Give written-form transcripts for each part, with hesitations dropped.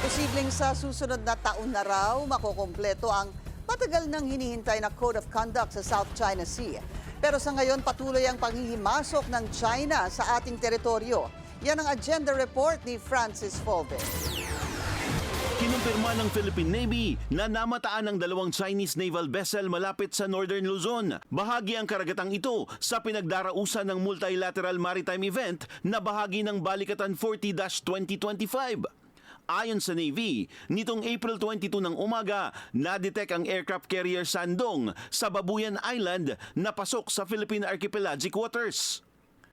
Posibleng sa susunod na taon na raw makukumpleto ang matagal nang hinihintay na Code of Conduct sa South China Sea. Pero sa ngayon patuloy ang panghihimasok ng China sa ating teritoryo. Yan ang agenda report ni Francis Folbe. Kinumpirma ng Philippine Navy na namataan ng dalawang Chinese naval vessel malapit sa Northern Luzon. Bahagi ang karagatang ito sa pinagdarausan ng multilateral maritime event na bahagi ng Balikatan 40-2025. Ayon sa Navy, nitong April 22 ng umaga, na-detect ang aircraft carrier Sandong sa Babuyan Island na pasok sa Philippine archipelagic waters.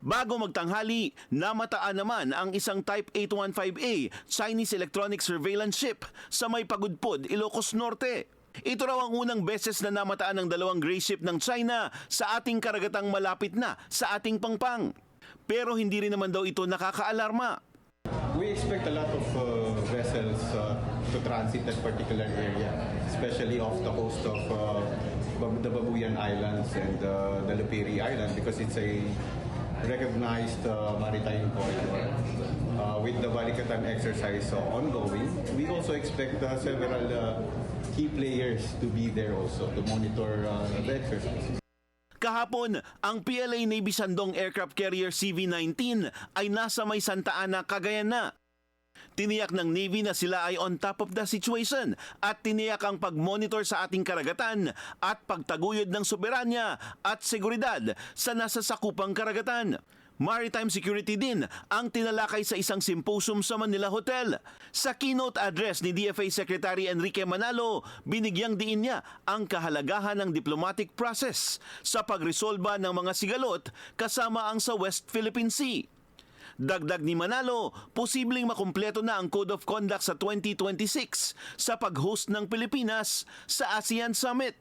Bago magtanghali, namataan naman ang isang Type 815A Chinese electronic surveillance ship sa may Pagudpud, Ilocos Norte. Ito raw ang unang beses na namataan ng dalawang gray ship ng China sa ating karagatang malapit na sa ating pangpang. Pero hindi rin naman daw ito nakakaalarma. We expect a lot of vessels to transit that particular area, especially off the coast of the Babuyan Islands and the Lupiri Island because it's a recognized maritime corridor. With the Balikatan exercise ongoing, we also expect several key players to be there also to monitor the exercise. Kahapon, ang PLA Navy Sandong aircraft carrier CV-19 ay nasa may Santa Ana, Cagayan na. Tiniyak ng Navy na sila ay on top of the situation at tiniyak ang pag-monitor sa ating karagatan at pagtaguyod ng soberanya at seguridad sa nasasakupang karagatan. Maritime security din ang tinalakay sa isang symposium sa Manila Hotel. Sa keynote address ni DFA Secretary Enrique Manalo, binigyang diin niya ang kahalagahan ng diplomatic process sa pagresolba ng mga sigalot kasama ang sa West Philippine Sea. Dagdag ni Manalo, posibleng makumpleto na ang Code of Conduct sa 2026 sa pag-host ng Pilipinas sa ASEAN Summit.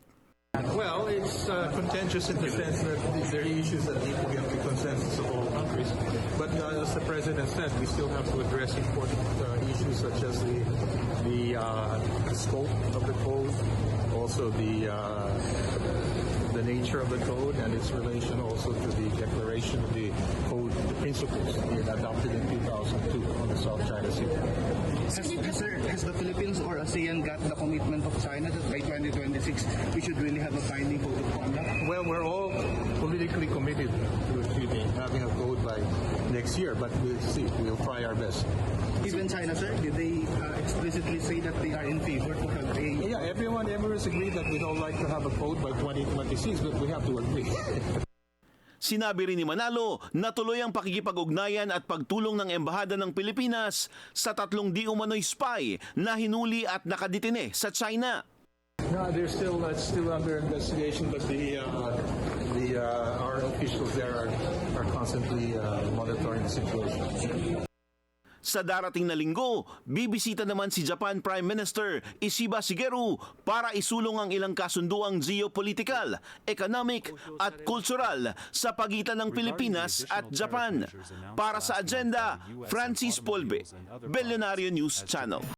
Well, it's contentious in the sense that there are issues that need to get the consensus of all countries. But as the President said, we still have to address important issues such as the scope of the code, also the nature of the code and its relation also to the declaration of the code, the principles adopted in 2002 on the South China Sea. Has the Philippines or ASEAN got the commitment of China that by 2026 we should really have a binding code of conduct? Well, we're all politically committed to achieving having a code by next year, but we'll see. We'll try our best. Even China, sir, did they explicitly say that they are in favor to have a... Yeah, everyone has agreed that we'd all like to have a code by 2026, but we have to agree. Sinabi rin ni Manalo na tuloy ang pakikipag-ugnayan at pagtulong ng Embahada ng Pilipinas sa 3 di umano'y spy na hinuli at nakadetine sa China. No, they're still under investigation, but our officials there are constantly monitoring the situation. Sa darating na linggo, bibisita naman si Japan Prime Minister Ishiba Shigeru para isulong ang ilang kasunduang geopolitikal, economic at cultural sa pagitan ng Pilipinas at Japan. Para sa agenda, Francis Folbe, Billionario News Channel.